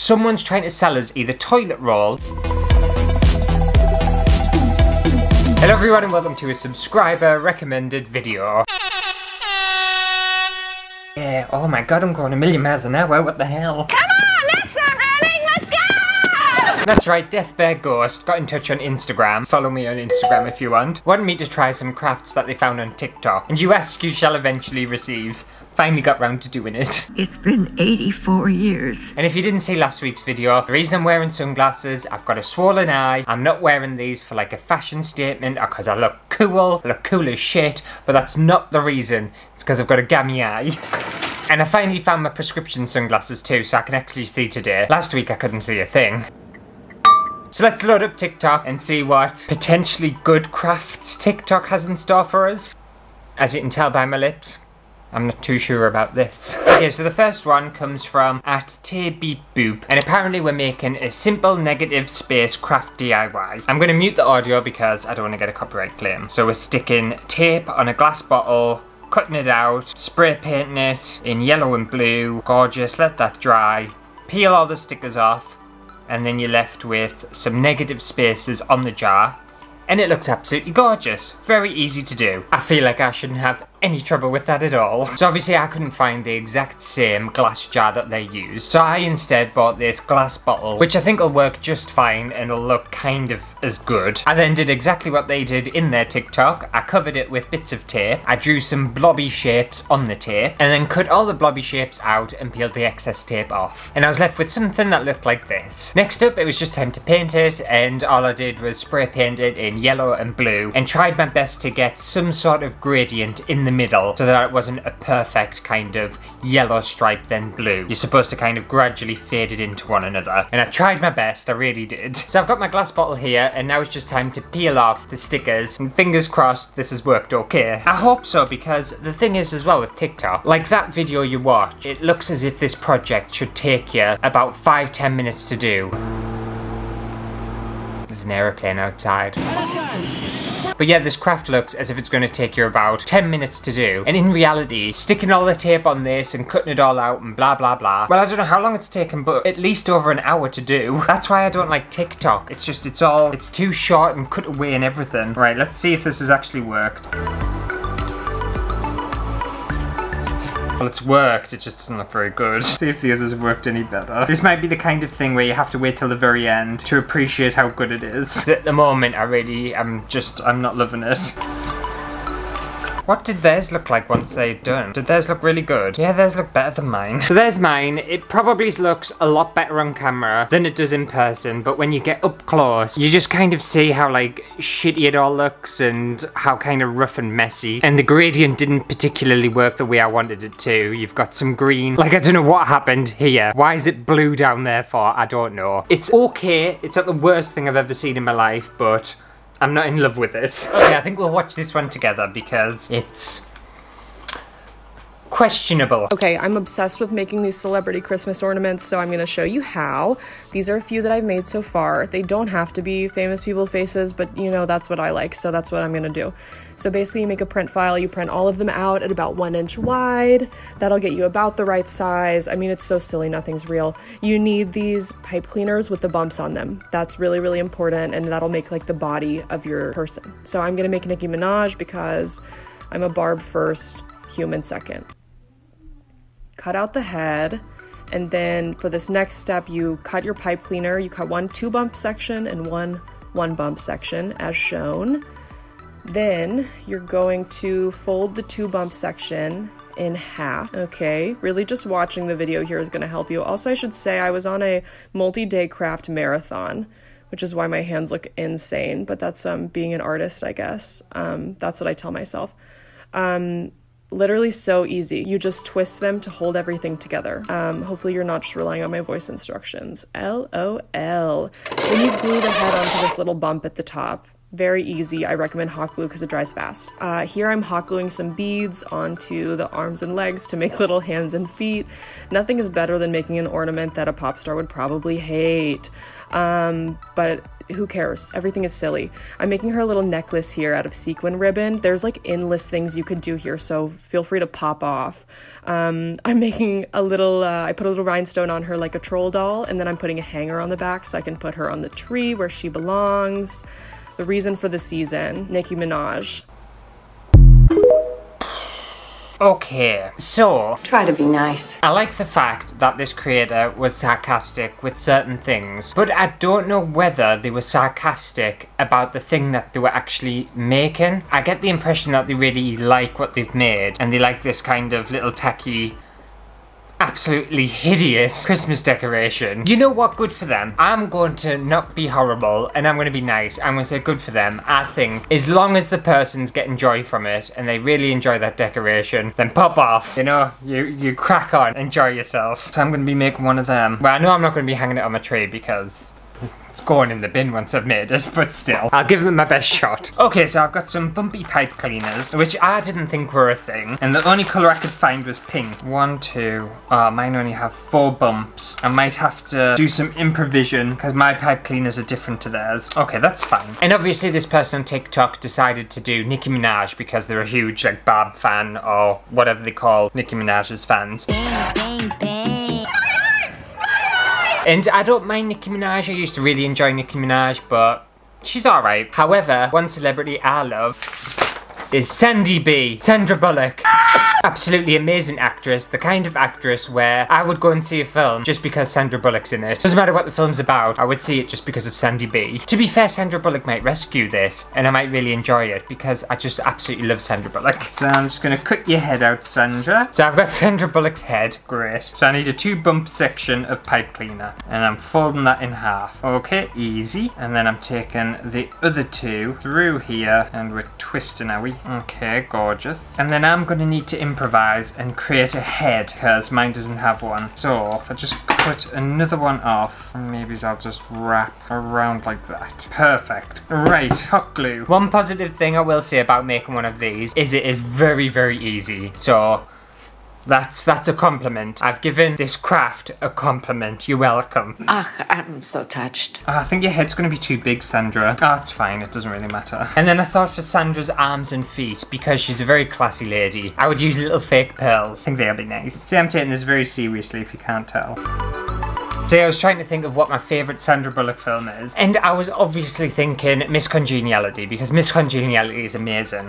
someone's trying to sell us either toilet roll. Hello everyone and welcome to a subscriber recommended video. Yeah, oh my god, I'm going a million miles an hour, what the hell? Come on, let's stop running, let's go! That's right, Death Bear Ghost got in touch on Instagram. Follow me on Instagram if you want. Wanted me to try some crafts that they found on TikTok. And you ask, you shall eventually receive. Finally got round to doing it. It's been 84 years. And if you didn't see last week's video, the reason I'm wearing sunglasses, I've got a swollen eye. I'm not wearing these for like a fashion statement or because I look cool. I look cool as shit, but that's not the reason. It's because I've got a gammy eye. And I finally found my prescription sunglasses too, so I can actually see today. Last week I couldn't see a thing. So let's load up TikTok and see what potentially good crafts TikTok has in store for us. As you can tell by my lips, I'm not too sure about this. Okay, so the first one comes from @TBeepBoop, and apparently we're making a simple negative space craft DIY. I'm going to mute the audio because I don't want to get a copyright claim. So we're sticking tape on a glass bottle, cutting it out, spray painting it in yellow and blue. Gorgeous, let that dry. Peel all the stickers off, and then you're left with some negative spaces on the jar. And it looks absolutely gorgeous. Very easy to do. I feel like I shouldn't have any trouble with that at all. So obviously I couldn't find the exact same glass jar that they used. So I instead bought this glass bottle, which I think will work just fine and it'll look kind of as good. I then did exactly what they did in their TikTok. I covered it with bits of tape. I drew some blobby shapes on the tape and then cut all the blobby shapes out and peeled the excess tape off. And I was left with something that looked like this. Next up, it was just time to paint it, and all I did was spray paint it in yellow and blue and tried my best to get some sort of gradient in the middle so that it wasn't a perfect kind of yellow stripe then blue. You're supposed to kind of gradually fade it into one another, and I tried my best, I really did. So I've got my glass bottle here and now it's just time to peel off the stickers, and fingers crossed this has worked okay. I hope so, because the thing is as well with TikTok, like that video you watch, it looks as if this project should take you about 5-10 minutes to do. There's an aeroplane outside. But yeah, this craft looks as if it's going to take you about 10 minutes to do. And in reality, sticking all the tape on this and cutting it all out and blah blah blah. Well, I don't know how long it's taken, but at least over an hour to do. That's why I don't like TikTok. It's just, it's too short and cut away and everything. Right, let's see if this has actually worked. Well, it's worked, it just doesn't look very good. See if the others have worked any better. This might be the kind of thing where you have to wait till the very end to appreciate how good it is. At the moment, I'm not loving it. What did theirs look like once they'd done? Did theirs look really good? Yeah, theirs look better than mine. So there's mine. It probably looks a lot better on camera than it does in person, but when you get up close, you just kind of see how like shitty it all looks and how kind of rough and messy. And the gradient didn't particularly work the way I wanted it to. You've got some green. Like, I don't know what happened here. Why is it blue down there for? I don't know. It's okay. It's not the worst thing I've ever seen in my life, but I'm not in love with it. Okay, I think we'll watch this one together because it's questionable. Okay, I'm obsessed with making these celebrity Christmas ornaments, so I'm gonna show you how. These are a few that I've made so far. They don't have to be famous people faces, but you know, that's what I like, so that's what I'm gonna do. So basically you make a print file, you print all of them out at about 1 inch wide. That'll get you about the right size. I mean, it's so silly, nothing's real. You need these pipe cleaners with the bumps on them. That's really, really important, and that'll make like the body of your person. So I'm gonna make Nicki Minaj because I'm a barb first, human second. Cut out the head, and then for this next step, you cut your pipe cleaner. You cut one 2 bump section and one bump section as shown. Then you're going to fold the 2 bump section in half. Okay, really just watching the video here is going to help you. Also, I should say I was on a multi-day craft marathon, which is why my hands look insane, but that's being an artist, I guess. That's what I tell myself. Literally so easy. You just twist them to hold everything together. Hopefully you're not just relying on my voice instructions. LOL. Then you glue the head onto this little bump at the top. Very easy. I recommend hot glue because it dries fast. Here I'm hot gluing some beads onto the arms and legs to make little hands and feet. Nothing is better than making an ornament that a pop star would probably hate. But who cares? Everything is silly. I'm making her a little necklace here out of sequin ribbon. There's like endless things you could do here, so feel free to pop off. I'm making a little, I put a little rhinestone on her like a troll doll, and then I'm putting a hanger on the back so I can put her on the tree where she belongs. The reason for the season, Nicki Minaj. Okay, so Try to be nice. I like the fact that this creator was sarcastic with certain things, but I don't know whether they were sarcastic about the thing that they were actually making. I get the impression that they really like what they've made, and they like this kind of little tacky, absolutely hideous Christmas decoration. You know what? Good for them. I'm going to not be horrible, and I'm going to be nice. I'm going to say good for them. I think as long as the person's getting joy from it and they really enjoy that decoration, then pop off. You know, you crack on, enjoy yourself. So I'm going to be making one of them. Well, I know I'm not going to be hanging it on my tree because it's going in the bin once I've made it, but still, I'll give it my best shot. Okay, so I've got some bumpy pipe cleaners, which I didn't think were a thing, and the only colour I could find was pink. 1, 2, mine only have 4 bumps. I might have to do some improvisation, because my pipe cleaners are different to theirs. Okay, that's fine. And obviously this person on TikTok decided to do Nicki Minaj because they're a huge, like, Barb fan, or whatever they call Nicki Minaj's fans. Bang, bang, bang. And I don't mind Nicki Minaj. I used to really enjoy Nicki Minaj, but she's alright. However, one celebrity I love is Sandy B. Sandra Bullock. Absolutely amazing actress, the kind of actress where I would go and see a film just because Sandra Bullock's in it. Doesn't matter what the film's about, I would see it just because of Sandy B. To be fair, Sandra Bullock might rescue this, and I might really enjoy it because I just absolutely love Sandra Bullock. So I'm just gonna cut your head out, Sandra. So I've got Sandra Bullock's head, great. So I need a 2-bump section of pipe cleaner, and I'm folding that in half. Okay, easy. And then I'm taking the other 2 through here, and we're twisting, are we? Okay, gorgeous. And then I'm gonna need to improvise and create a head because mine doesn't have one. So if I just cut another one off, and maybe I'll just wrap around like that. Perfect. Right, hot glue. One positive thing I will say about making one of these is it is very, very easy. So that's a compliment. I've given this craft a compliment. You're welcome. Ach, I'm so touched. I think your head's going to be too big, Sandra. Oh, it's fine. It doesn't really matter. And then I thought for Sandra's arms and feet, because she's a very classy lady, I would use little fake pearls. I think they'll be nice. See, I'm taking this very seriously if you can't tell. So I was trying to think of what my favourite Sandra Bullock film is, and I was obviously thinking Miss Congeniality, because Miss Congeniality is amazing.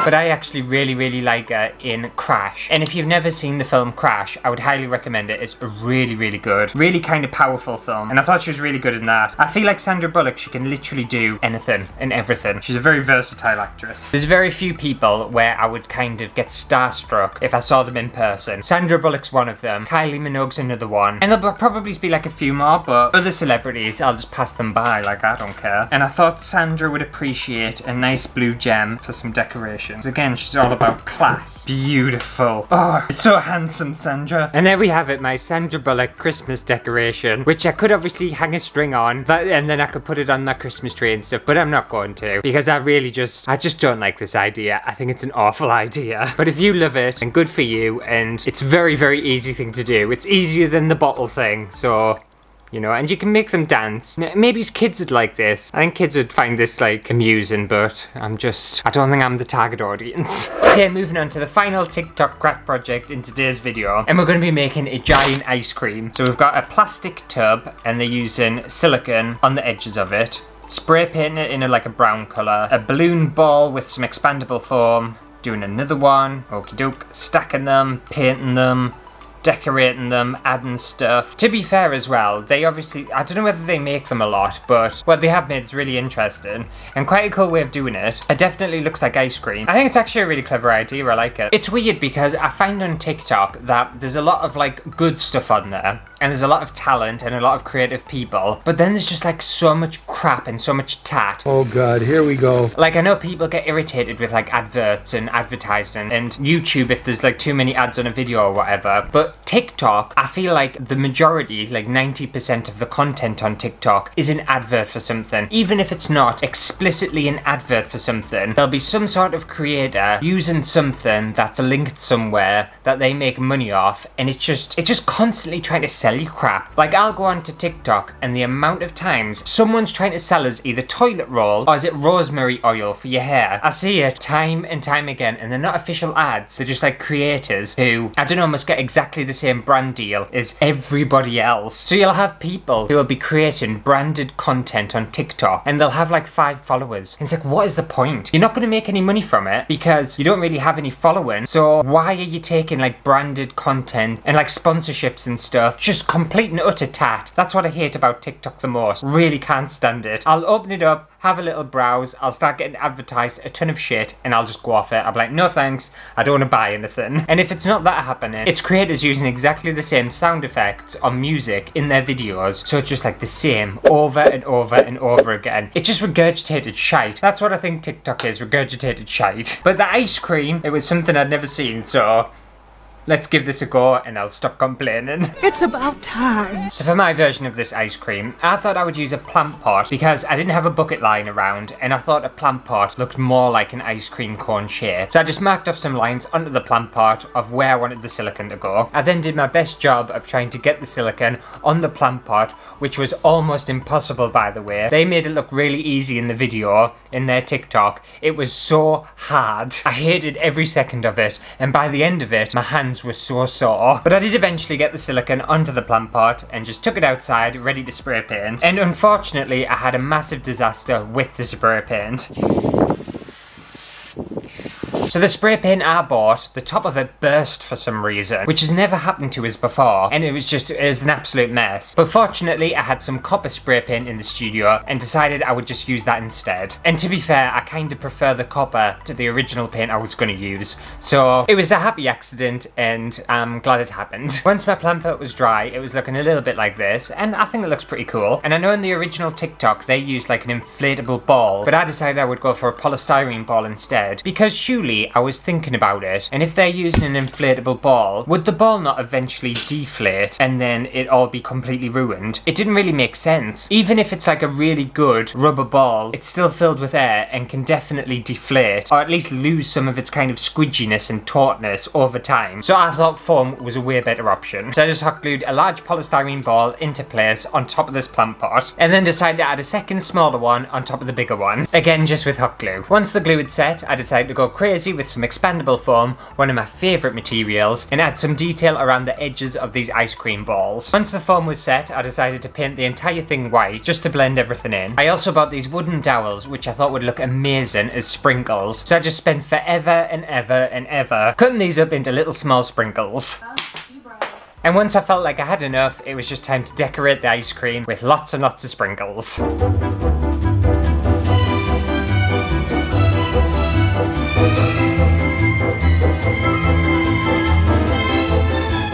But I actually really, really like her in Crash. And if you've never seen the film Crash, I would highly recommend it. It's a really, really good, really kind of powerful film. And I thought she was really good in that. I feel like Sandra Bullock, she can literally do anything and everything. She's a very versatile actress. There's very few people where I would kind of get starstruck if I saw them in person. Sandra Bullock's one of them. Kylie Minogue's another one. And there'll probably be like a few more, but other celebrities, I'll just pass them by, like I don't care. And I thought Sandra would appreciate a nice blue gem for some decoration. Again, she's all about class. Beautiful. Oh, so handsome, Sandra. And there we have it, my Sandra Bullock Christmas decoration, which I could obviously hang a string on, and then I could put it on my Christmas tree and stuff, but I'm not going to, because I just don't like this idea. I think it's an awful idea. But if you love it, then good for you, and it's a very, very easy thing to do. It's easier than the bottle thing, so you know, and you can make them dance. Maybe kids would like this. I think kids would find this, like, amusing, but I don't think I'm the target audience. Okay, moving on to the final TikTok craft project in today's video, and we're going to be making a giant ice cream. So we've got a plastic tub, and they're using silicone on the edges of it, spray painting it in like a brown colour, a balloon ball with some expandable foam, doing another one, okie doke, stacking them, painting them, decorating them, adding stuff. To be fair as well, they obviously, I don't know whether they make them a lot, but what they have made is really interesting and quite a cool way of doing it. It definitely looks like ice cream. I think it's actually a really clever idea. I like it. It's weird because I find on TikTok that there's a lot of like good stuff on there, and there's a lot of talent and a lot of creative people, but then there's just like so much crap and so much tat. Oh god, here we go. Like, I know people get irritated with like adverts and advertising and YouTube if there's like too many ads on a video or whatever, but But TikTok, I feel like the majority, like 90% of the content on TikTok is an advert for something. Even if it's not explicitly an advert for something, there'll be some sort of creator using something that's linked somewhere that they make money off, and it's just constantly trying to sell you crap. Like, I'll go on to TikTok and the amount of times someone's trying to sell us either toilet roll or is it rosemary oil for your hair. I see it time and time again, and they're not official ads, they're just like creators who, I don't know, must get exactly the same brand deal as everybody else. So you'll have people who will be creating branded content on TikTok and they'll have like 5 followers. And it's like, what is the point? You're not going to make any money from it because you don't really have any following. So why are you taking like branded content and like sponsorships and stuff? Just complete and utter tat. That's what I hate about TikTok the most. Really can't stand it. I'll open it up, have a little browse, I'll start getting advertised a ton of shit, and I'll just go off it. I'll be like, no thanks, I don't want to buy anything. And if it's not that happening, it's creators using exactly the same sound effects or music in their videos, so it's just like the same over and over and over again. It's just regurgitated shite. That's what I think TikTok is, regurgitated shite. But the ice cream, it was something I'd never seen, so let's give this a go and I'll stop complaining. It's about time. So for my version of this ice cream, I thought I would use a plant pot because I didn't have a bucket lying around and I thought a plant pot looked more like an ice cream cone shape. So I just marked off some lines onto the plant pot of where I wanted the silicone to go. I then did my best job of trying to get the silicone on the plant pot, which was almost impossible, by the way. They made it look really easy in the video, in their TikTok. It was so hard. I hated every second of it, and by the end of it, my hands were so sore. But I did eventually get the silicone onto the plant pot and just took it outside, ready to spray paint. And unfortunately, I had a massive disaster with the spray paint. So the spray paint I bought, the top of it burst for some reason, which has never happened to us before, and it was an absolute mess. But fortunately, I had some copper spray paint in the studio and decided I would just use that instead. And to be fair, I kind of prefer the copper to the original paint I was going to use. So it was a happy accident, and I'm glad it happened. Once my plant pot was dry, it was looking a little bit like this, and I think it looks pretty cool. And I know in the original TikTok, they used like an inflatable ball, but I decided I would go for a polystyrene ball instead, because surely I was thinking about it, and if they're using an inflatable ball, would the ball not eventually deflate and then it all be completely ruined? It didn't really make sense. Even if it's like a really good rubber ball, it's still filled with air and can definitely deflate, or at least lose some of its kind of squidginess and tautness over time. So I thought foam was a way better option. So I just hot glued a large polystyrene ball into place on top of this plant pot, and then decided to add a second smaller one on top of the bigger one, again just with hot glue. Once the glue had set, I decided to go crazy with some expandable foam, one of my favourite materials, and add some detail around the edges of these ice cream balls. Once the foam was set, I decided to paint the entire thing white just to blend everything in. I also bought these wooden dowels, which I thought would look amazing as sprinkles, so I just spent forever and ever and ever cutting these up into little small sprinkles. And once I felt like I had enough, it was just time to decorate the ice cream with lots and lots of sprinkles.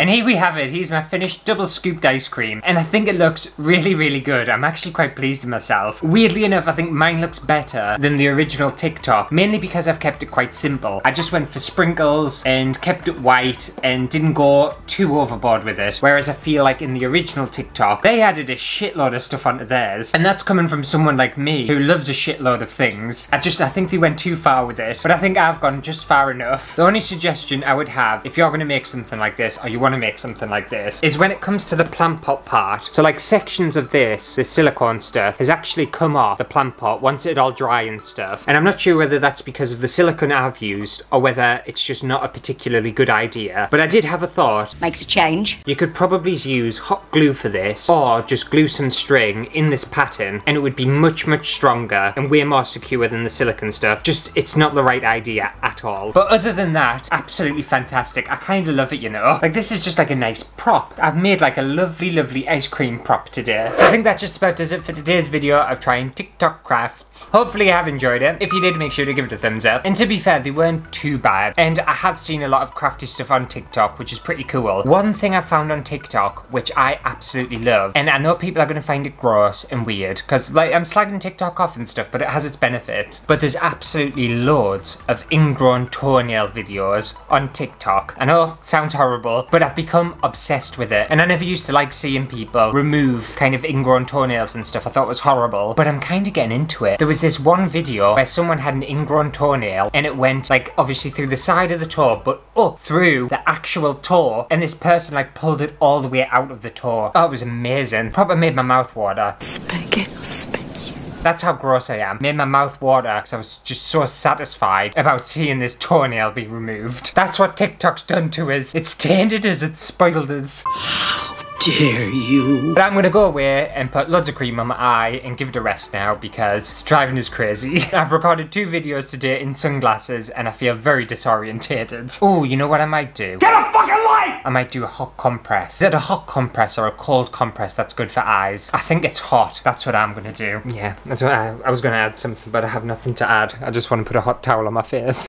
And here we have it, here's my finished double scooped ice cream, and I think it looks really, really good. I'm actually quite pleased with myself. Weirdly enough, I think mine looks better than the original TikTok, mainly because I've kept it quite simple. I just went for sprinkles and kept it white and didn't go too overboard with it, whereas I feel like in the original TikTok, they added a shitload of stuff onto theirs, and that's coming from someone like me, who loves a shitload of things. I think they went too far with it, but I think I've gone just far enough. The only suggestion I would have, if you're going to make something like this, or you want to make something like this, is when it comes to the plant pot part, so like sections of this, the silicone stuff, has actually come off the plant pot once it all dry and stuff, and I'm not sure whether that's because of the silicone I've used, or whether it's just not a particularly good idea, but I did have a thought. Makes a change. You could probably use hot glue for this, or just glue some string in this pattern, and it would be much, much stronger and way more secure than the silicone stuff. Just, it's not the right idea at all. But other than that, absolutely fantastic. I kind of love it, you know? Like, this is just like a nice prop. I've made like a lovely, lovely ice cream prop today. So I think that just about does it for today's video of trying TikTok crafts. Hopefully you have enjoyed it. If you did, make sure to give it a thumbs up. And to be fair, they weren't too bad. And I have seen a lot of crafty stuff on TikTok, which is pretty cool. One thing I found on TikTok, which I absolutely love, and I know people are going to find it gross and weird, because like I'm slagging TikTok off and stuff, but it has its benefits. But there's absolutely loads of ingrown toenail videos on TikTok. I know it sounds horrible, but I I've become obsessed with it. And I never used to like seeing people remove kind of ingrown toenails and stuff. I thought it was horrible, but I'm kind of getting into it. There was this one video where someone had an ingrown toenail and it went like obviously through the side of the toe, but up through the actual toe, and this person like pulled it all the way out of the toe. Oh, it was amazing. Probably made my mouth water. That's how gross I am. Made my mouth water because I was just so satisfied about seeing this toenail be removed. That's what TikTok's done to us. It's tainted us, it's spoiled us. Dare you? But I'm gonna go away and put loads of cream on my eye and give it a rest now because it's driving us crazy. I've recorded 2 videos today in sunglasses and I feel very disorientated. Oh, you know what I might do? Get a fucking life! I might do a hot compress. Is it a hot compress or a cold compress that's good for eyes? I think it's hot. That's what I'm gonna do. Yeah, that's what I was gonna add something, but I have nothing to add. I just want to put a hot towel on my face.